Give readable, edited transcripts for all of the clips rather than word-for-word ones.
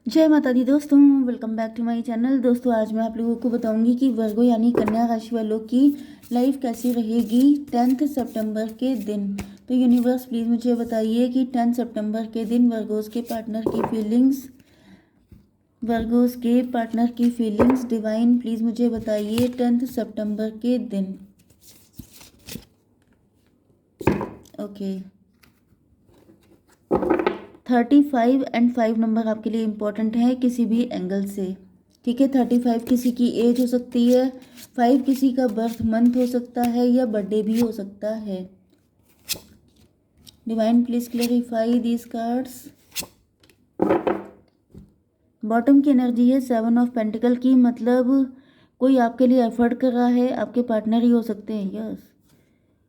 जय माता दी दोस्तों, welcome back to my channel. दोस्तों आज मैं आप लोगों को बताऊंगी कि वर्गो यानी कन्या राशि वालों की लाइफ कैसी रहेगी 10 सितंबर के दिन। तो यूनिवर्स प्लीज़ मुझे बताइए कि 10 सितंबर के दिन वर्गोस के पार्टनर की फीलिंग्स डिवाइन प्लीज़ मुझे बताइए 10 सितंबर के दिन। ओके 35 एंड 5 नंबर आपके लिए इम्पोर्टेंट है किसी भी एंगल से। ठीक है, 35 किसी की एज हो सकती है, 5 किसी का बर्थ मंथ हो सकता है या बर्थडे भी हो सकता है। Divine please clarify these cards. Bottom की एनर्जी है 7 ऑफ पेंटिकल की, मतलब कोई आपके लिए एफर्ट कर रहा है, आपके पार्टनर ही हो सकते हैं। यस,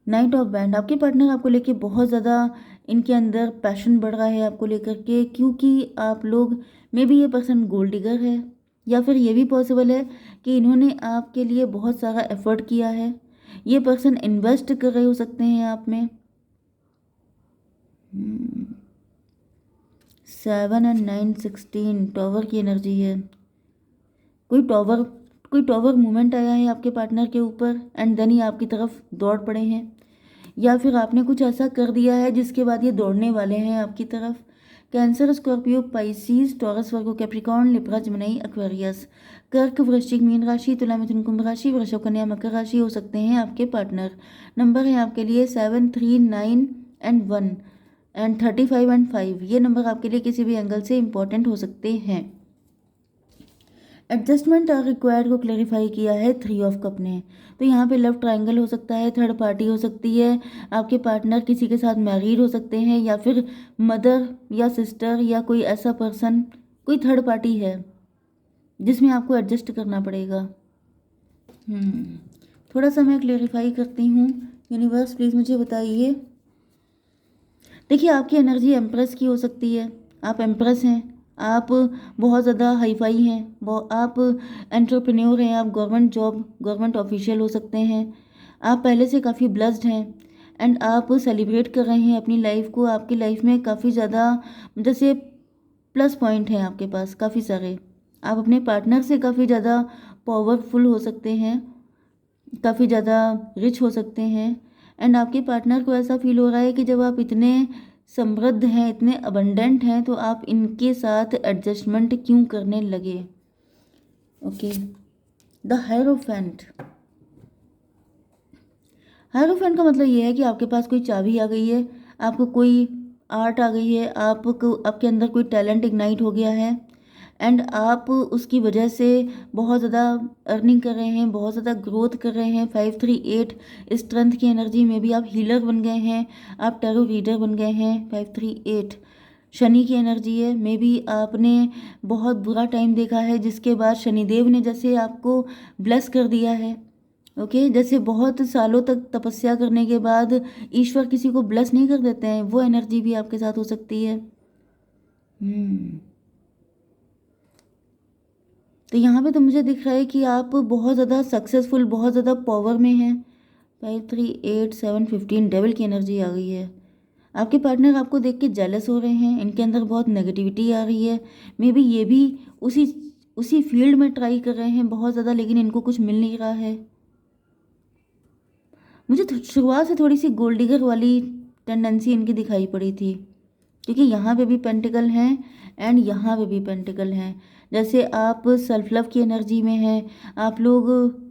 नाइट ऑफ बैंड, आपके पार्टनर आपको लेके बहुत ज़्यादा इनके अंदर पैशन बढ़ रहा है आपको लेकर के, क्योंकि आप लोग में भी ये पर्सन गोल्ड डिगर है, या फिर ये भी पॉसिबल है कि इन्होंने आपके लिए बहुत सारा एफर्ट किया है। ये पर्सन इन्वेस्ट कर रहे हो सकते हैं आप में। 7 एंड 9 16 टॉवर की एनर्जी है। कोई टॉवर मूवमेंट आया है आपके पार्टनर के ऊपर एंड देन ही आपकी तरफ दौड़ पड़े हैं, या फिर आपने कुछ ऐसा कर दिया है जिसके बाद ये दौड़ने वाले हैं आपकी तरफ। कैंसर, स्कॉर्पियो, पाइसिस, टॉरस, वर्गो, कैप्रिकॉर्न, लिब्रा, जमनाई, एक्वेरियस, कर्क, वृश्चिक, मीन राशि, तुला, मिथुन, कुंभ राशि, वृषभ, कन्या, मकर राशि हो सकते हैं आपके पार्टनर। नंबर है आपके लिए 7 3 9 एंड 1 एंड 35 एंड 5। ये नंबर आपके लिए किसी भी एंगल से इंपॉर्टेंट हो सकते हैं। एडजस्टमेंट और रिक्वायर्ड को क्लेरिफाई किया है 3 ऑफ कप ने। तो यहाँ पे लव ट्रायंगल हो सकता है, थर्ड पार्टी हो सकती है, आपके पार्टनर किसी के साथ मैरिड हो सकते हैं, या फिर मदर या सिस्टर या कोई ऐसा पर्सन, कोई थर्ड पार्टी है जिसमें आपको एडजस्ट करना पड़ेगा। थोड़ा सा मैं क्लेरिफाई करती हूँ। यूनिवर्स प्लीज़ मुझे बताइए। देखिए, आपकी एनर्जी एम्प्रेस की हो सकती है, आप एम्प्रेस हैं, आप बहुत ज़्यादा हाईफाई हैं, आप एंटरप्रेन्योर हैं, आप गवर्नमेंट ऑफिशियल हो सकते हैं, आप पहले से काफ़ी ब्लेस्ड हैं एंड आप सेलिब्रेट कर रहे हैं अपनी लाइफ को। आपकी लाइफ में काफ़ी ज़्यादा जैसे प्लस पॉइंट हैं आपके पास काफ़ी सारे। आप अपने पार्टनर से काफ़ी ज़्यादा पावरफुल हो सकते हैं, काफ़ी ज़्यादा रिच हो सकते हैं एंड आपके पार्टनर को ऐसा फील हो रहा है कि जब आप इतने समृद्ध हैं, इतने अबंडेंट हैं, तो आप इनके साथ एडजस्टमेंट क्यों करने लगे। ओके, द हायरोफेंट का मतलब ये है कि आपके पास कोई चाबी आ गई है, आपको कोई आर्ट आ गई है, आपको आपके अंदर कोई टैलेंट इग्नाइट हो गया है एंड आप उसकी वजह से बहुत ज़्यादा अर्निंग कर रहे हैं, बहुत ज़्यादा ग्रोथ कर रहे हैं। 5 3 8 स्ट्रेंथ की एनर्जी में भी आप हीलर बन गए हैं, आप टैरो रीडर बन गए हैं। 5 3 8 शनि की एनर्जी है, मे बी आपने बहुत बुरा टाइम देखा है जिसके बाद शनिदेव ने जैसे आपको ब्लेस कर दिया है। ओके, जैसे बहुत सालों तक तपस्या करने के बाद ईश्वर किसी को ब्लेस नहीं कर देते हैं, वो एनर्जी भी आपके साथ हो सकती है। तो यहाँ पे तो मुझे दिख रहा है कि आप बहुत ज़्यादा सक्सेसफुल, बहुत ज़्यादा पावर में हैं। 5 3 8 7 15 डेविल की एनर्जी आ गई है। आपके पार्टनर आपको देख के जेलस हो रहे हैं, इनके अंदर बहुत नेगेटिविटी आ रही है। मे बी ये भी उसी उसी फील्ड में ट्राई कर रहे हैं बहुत ज़्यादा, लेकिन इनको कुछ मिल नहीं रहा है। मुझे शुरुआत से थोड़ी सी गोल्ड डिगर वाली टेंडेंसी इनकी दिखाई पड़ी थी, क्योंकि यहाँ पे भी पेंटिकल हैं एंड यहाँ पे भी पेंटिकल हैं। जैसे आप सेल्फ लव की एनर्जी में हैं, आप लोग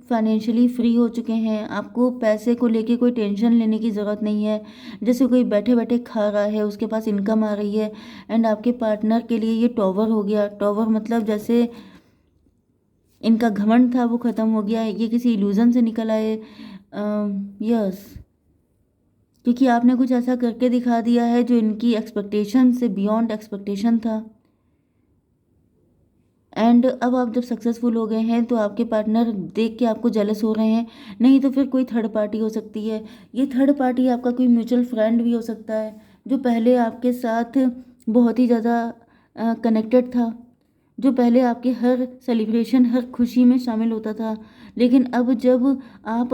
फाइनेंशियली फ्री हो चुके हैं, आपको पैसे को लेके कोई टेंशन लेने की ज़रूरत नहीं है। जैसे कोई बैठे बैठे खा रहा है, उसके पास इनकम आ रही है एंड आपके पार्टनर के लिए ये टॉवर हो गया। टॉवर मतलब जैसे इनका घमंड था वो ख़त्म हो गया, ये किसी इल्यूज़न से निकल आए। यस, क्योंकि आपने कुछ ऐसा करके दिखा दिया है जो इनकी एक्सपेक्टेशन से बियॉन्ड एक्सपेक्टेशन था एंड अब आप जब सक्सेसफुल हो गए हैं तो आपके पार्टनर देख के आपको जेलस हो रहे हैं। नहीं तो फिर कोई थर्ड पार्टी हो सकती है। ये थर्ड पार्टी आपका कोई म्यूचुअल फ्रेंड भी हो सकता है, जो पहले आपके साथ बहुत ही ज़्यादा कनेक्टेड था, जो पहले आपके हर सेलिब्रेशन, हर खुशी में शामिल होता था, लेकिन अब जब आप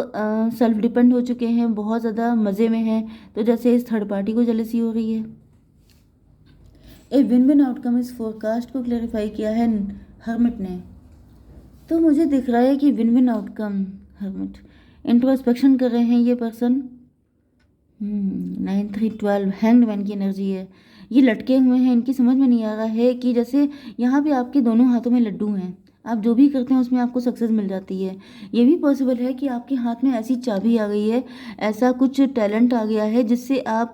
सेल्फ डिपेंड हो चुके हैं, बहुत ज़्यादा मज़े में हैं, तो जैसे इस थर्ड पार्टी को जेलसी हो रही है। ए विन विन आउटकम इस फोरकास्ट को क्लैरिफाई किया है हर्मिट ने। तो मुझे दिख रहा है कि win win outcome, hermit introspection कर रहे हैं ये पर्सन। 9 3 12 हैंग्ड मैन की एनर्जी है। ये लटके हुए हैं, इनकी समझ में नहीं आ रहा है कि जैसे यहाँ पे आपके दोनों हाथों में लड्डू हैं, आप जो भी करते हैं उसमें आपको सक्सेस मिल जाती है। ये भी पॉसिबल है कि आपके हाथ में ऐसी चाबी आ गई है, ऐसा कुछ टैलेंट आ गया है जिससे आप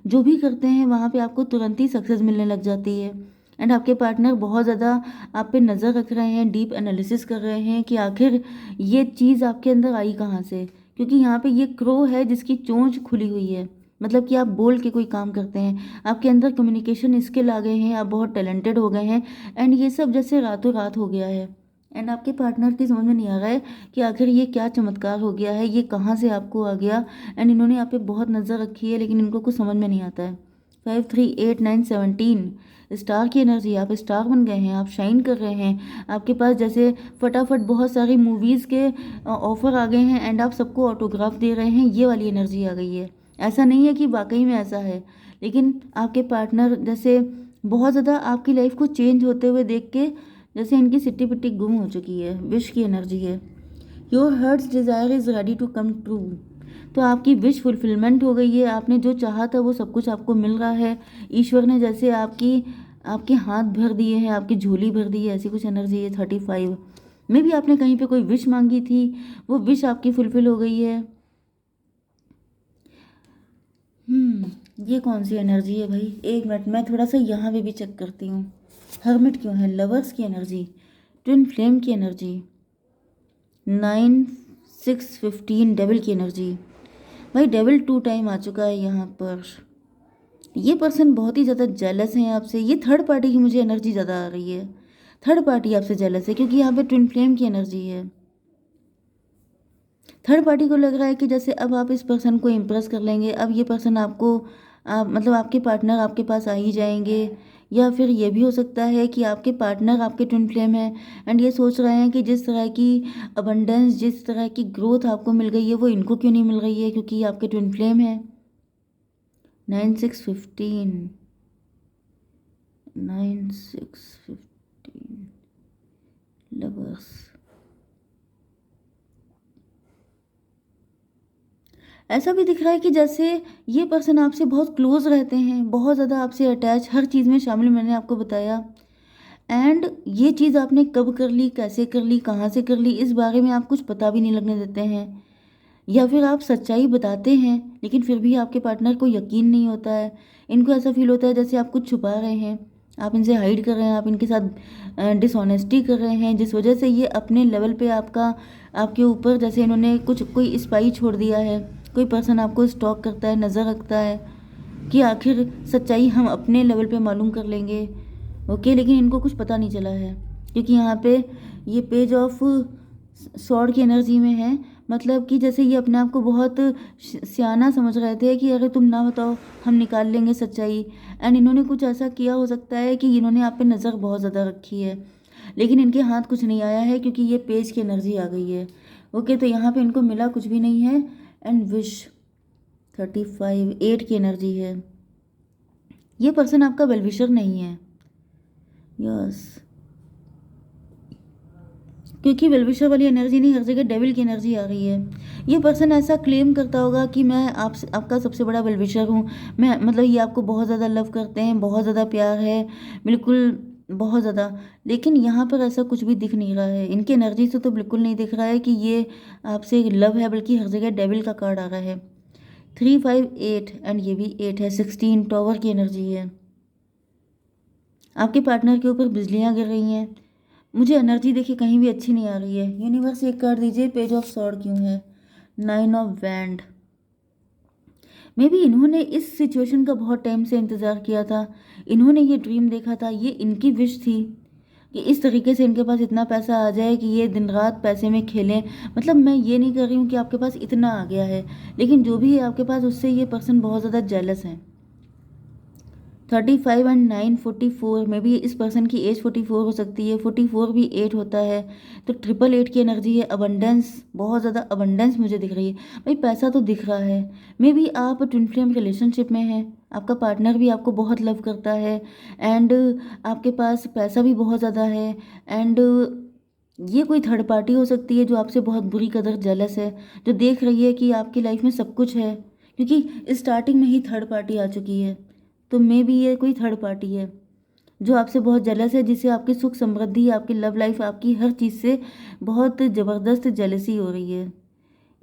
जो भी करते हैं वहाँ पे आपको तुरंत ही सक्सेस मिलने लग जाती है। एंड आपके पार्टनर बहुत ज़्यादा आप पे नज़र रख रहे हैं, डीप एनालिसिस कर रहे हैं कि आखिर ये चीज़ आपके अंदर आई कहाँ से, क्योंकि यहाँ पे ये क्रो है जिसकी चोंच खुली हुई है, मतलब कि आप बोल के कोई काम करते हैं, आपके अंदर कम्युनिकेशन स्किल आ गए हैं, आप बहुत टैलेंटेड हो गए हैं। एंड ये सब जैसे रातों रात हो गया है। एंड आपके पार्टनर की समझ में नहीं आ रहा है कि आखिर ये क्या चमत्कार हो गया है, ये कहाँ से आपको आ गया। एंड इन्होंने आप पे बहुत नज़र रखी है लेकिन इनको कुछ समझ में नहीं आता है। 5 3 8 9 17 स्टार की एनर्जी, आप स्टार बन गए हैं, आप शाइन कर रहे हैं। आपके पास जैसे फटाफट बहुत सारी मूवीज़ के ऑफर आ गए हैं एंड आप सबको ऑटोग्राफ दे रहे हैं, ये वाली एनर्जी आ गई है। ऐसा नहीं है कि वाकई में ऐसा है, लेकिन आपके पार्टनर जैसे बहुत ज़्यादा आपकी लाइफ को चेंज होते हुए देख के जैसे इनकी सिट्टी पिट्टी गुम हो चुकी है। विश की एनर्जी है। Your hearts desire is ready to come true. तो आपकी विश फुलफिलमेंट हो गई है, आपने जो चाहा था वो सब कुछ आपको मिल रहा है। ईश्वर ने जैसे आपके हाथ भर दिए हैं, आपकी झोली भर दी है, ऐसी कुछ एनर्जी है। 35 में भी आपने कहीं पे कोई विश मांगी थी, वो विश आपकी फुलफिल हो गई है। ये कौन सी एनर्जी है भाई, एक मिनट मैं थोड़ा सा यहाँ पे भी चेक करती हूँ। हर्मिट क्यों है, लवर्स की एनर्जी, ट्विन फ्लेम की एनर्जी, 9 6 15 डेविल की एनर्जी। भाई डेविल 2 टाइम आ चुका है यहाँ पर। ये पर्सन बहुत ही ज़्यादा जेलस हैं आपसे। ये थर्ड पार्टी की मुझे एनर्जी ज़्यादा आ रही है, थर्ड पार्टी आपसे जेलस है क्योंकि यहाँ पे ट्विन फ्लेम की एनर्जी है। थर्ड पार्टी को लग रहा है कि जैसे अब आप इस पर्सन को इम्प्रेस कर लेंगे, अब ये पर्सन आपको मतलब आपके पार्टनर आपके पास आ ही जाएंगे। या फिर ये भी हो सकता है कि आपके पार्टनर आपके ट्विन फ्लेम है एंड ये सोच रहे हैं कि जिस तरह की अबंडेंस, जिस तरह की ग्रोथ आपको मिल गई है वो इनको क्यों नहीं मिल रही है, क्योंकि ये आपके ट्विन फ्लेम है। 9 6 15 9 6 15 लवर्स। ऐसा भी दिख रहा है कि जैसे ये पर्सन आपसे बहुत क्लोज रहते हैं, बहुत ज़्यादा आपसे अटैच, हर चीज़ में शामिल, मैंने आपको बताया। एंड ये चीज़ आपने कब कर ली, कैसे कर ली, कहाँ से कर ली, इस बारे में आप कुछ पता भी नहीं लगने देते हैं। या फिर आप सच्चाई बताते हैं लेकिन फिर भी आपके पार्टनर को यकीन नहीं होता है। इनको ऐसा फील होता है जैसे आप कुछ छुपा रहे हैं, आप इनसे हाइड कर रहे हैं, आप इनके साथ डिसऑनेस्टी कर रहे हैं, जिस वजह से ये अपने लेवल पे आपके ऊपर जैसे इन्होंने कोई स्पाई छोड़ दिया है। कोई पर्सन आपको स्टॉक करता है, नज़र रखता है कि आखिर सच्चाई हम अपने लेवल पे मालूम कर लेंगे। ओके, लेकिन इनको कुछ पता नहीं चला है क्योंकि यहाँ पे ये पेज ऑफ सॉर्ड की एनर्जी में है। मतलब कि जैसे ये अपने आप को बहुत सियाना समझ रहे थे कि अगर तुम ना बताओ हम निकाल लेंगे सच्चाई। एंड इन्होंने कुछ ऐसा किया हो सकता है कि इन्होंने आप पे नज़र बहुत ज़्यादा रखी है लेकिन इनके हाथ कुछ नहीं आया है क्योंकि ये पेज की एनर्जी आ गई है। ओके, तो यहाँ पे इनको मिला कुछ भी नहीं है। एंड विश 35 8 की एनर्जी है। ये पर्सन आपका वेलविशर नहीं है। यस, क्योंकि वेलविशर वाली एनर्जी नहीं, हर जगह डेविल की एनर्जी आ रही है। ये पर्सन ऐसा क्लेम करता होगा कि मैं आपका सबसे बड़ा वेलविशर हूँ, मैं मतलब ये आपको बहुत ज़्यादा लव करते हैं, बहुत ज़्यादा प्यार है, बिल्कुल बहुत ज़्यादा। लेकिन यहाँ पर ऐसा कुछ भी दिख नहीं रहा है, इनकी एनर्जी से तो बिल्कुल नहीं दिख रहा है कि ये आपसे लव है, बल्कि हर जगह डेविल का कार्ड आ रहा है। 3 5 8 एंड ये भी 8 है। 16 टॉवर की एनर्जी है। आपके पार्टनर के ऊपर बिजलियाँ गिर रही हैं। मुझे एनर्जी देखिए कहीं भी अच्छी नहीं आ रही है। यूनिवर्स एक कार्ड दीजिए, पेज ऑफ सॉर्ड क्यों है, 9 ऑफ वैंड। मे बी इन्होंने इस सिचुएशन का बहुत टाइम से इंतज़ार किया था, इन्होंने ये ड्रीम देखा था, ये इनकी विश थी कि इस तरीके से इनके पास इतना पैसा आ जाए कि ये दिन रात पैसे में खेलें। मतलब मैं ये नहीं कर रही हूँ कि आपके पास इतना आ गया है, लेकिन जो भी है आपके पास उससे ये पर्सन बहुत ज़्यादा जेलस है। 35 एंड 9 44 में भी इस पर्सन की एज 44 हो सकती है, 44 भी 8 होता है, तो 888 की एनर्जी है। अबंडेंस, बहुत ज़्यादा अबंडेंस मुझे दिख रही है भाई, पैसा तो दिख रहा है। मे बी आप ट्विन फ्लेम रिलेशनशिप में हैं, आपका पार्टनर भी आपको बहुत लव करता है एंड आपके पास पैसा भी बहुत ज़्यादा है एंड ये कोई थर्ड पार्टी हो सकती है जो आपसे बहुत बुरी कदर जेलस है, जो देख रही है कि आपकी लाइफ में सब कुछ है, क्योंकि स्टार्टिंग में ही थर्ड पार्टी आ चुकी है। तो मे बी ये कोई थर्ड पार्टी है जो आपसे बहुत जेलस है, जिससे आपकी सुख समृद्धि, आपकी लव लाइफ, आपकी हर चीज़ से बहुत ज़बरदस्त जेलसी हो रही है।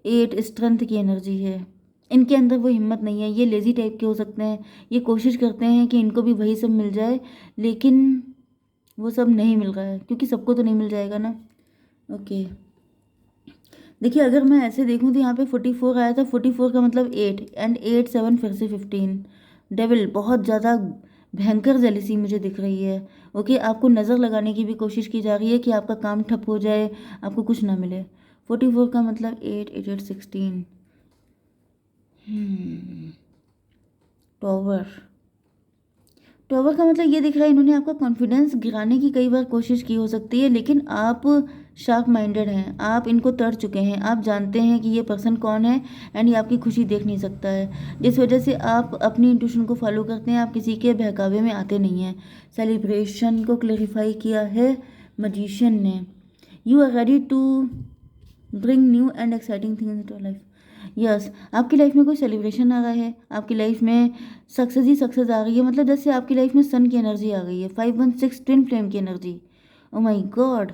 8 स्ट्रेंथ की एनर्जी है, इनके अंदर वो हिम्मत नहीं है, ये लेज़ी टाइप के हो सकते हैं, ये कोशिश करते हैं कि इनको भी वही सब मिल जाए, लेकिन वो सब नहीं मिल रहा है, क्योंकि सबको तो नहीं मिल जाएगा ना। ओके, देखिए अगर मैं ऐसे देखूं तो यहाँ पे 44 आया था, 44 का मतलब 8 एंड 8 7 फिर से 15। डेविल, बहुत ज़्यादा भयंकर जेलिसी मुझे दिख रही है। ओके, आपको नज़र लगाने की भी कोशिश की जा रही है कि आपका काम ठप हो जाए, आपको कुछ ना मिले। 44 का मतलब 8 8 8 16। टॉवर, टॉवर का मतलब ये दिख रहा है इन्होंने आपका कॉन्फिडेंस गिराने की कई बार कोशिश की हो सकती है, लेकिन आप शार्प माइंडेड हैं, आप इनको तर चुके हैं, आप जानते हैं कि ये पर्सन कौन है एंड ये आपकी खुशी देख नहीं सकता है, जिस वजह से आप अपनी इंट्यूशन को फॉलो करते हैं, आप किसी के बहकावे में आते नहीं हैं। सेलिब्रेशन को क्लेरिफाई किया है मजिशियन ने। You are ready to bring new and exciting things into life. Yes, आपकी लाइफ में कोई सेलिब्रेशन आ रहा है, आपकी लाइफ में सक्सेस ही सक्सेस आ रही है, मतलब जैसे आपकी लाइफ में सन की एनर्जी आ गई है। 516 ट्विन फ्लेम की एनर्जी, ओ माय गॉड।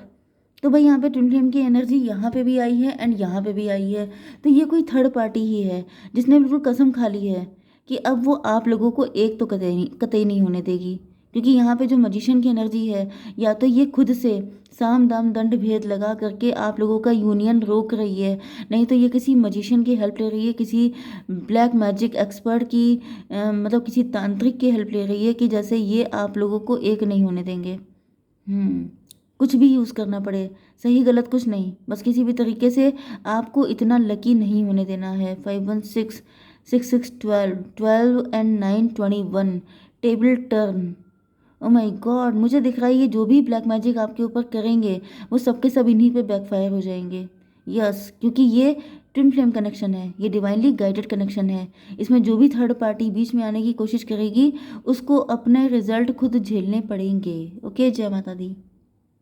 तो भाई यहाँ पे ट्विन फ्लेम की एनर्जी यहाँ पे भी आई है एंड यहाँ पे भी आई है, तो ये कोई थर्ड पार्टी ही है जिसने बिल्कुल कसम खा ली है कि अब वो आप लोगों को एक तो कतई नहीं होने देगी, क्योंकि यहाँ पे जो मजिशियन की एनर्जी है, या तो ये खुद से साम दाम दंड भेद लगा करके आप लोगों का यूनियन रोक रही है, नहीं तो ये किसी मजिशियन की हेल्प ले रही है, किसी ब्लैक मैजिक एक्सपर्ट की मतलब किसी तांत्रिक की हेल्प ले रही है कि जैसे ये आप लोगों को एक नहीं होने देंगे। कुछ भी यूज़ करना पड़े, सही गलत कुछ नहीं, बस किसी भी तरीके से आपको इतना लकी नहीं होने देना है। 516 6 6 12 12 and 9 21 table turn. Oh my God, मुझे दिख रहा है ये जो भी ब्लैक मैजिक आपके ऊपर करेंगे वो सबके सब इन्हीं पे बैकफायर हो जाएंगे। यस, क्योंकि ये ट्विन फ्लेम कनेक्शन है, ये डिवाइनली गाइडेड कनेक्शन है, इसमें जो भी थर्ड पार्टी बीच में आने की कोशिश करेगी उसको अपने रिजल्ट खुद झेलने पड़ेंगे। ओके, जय माता दी।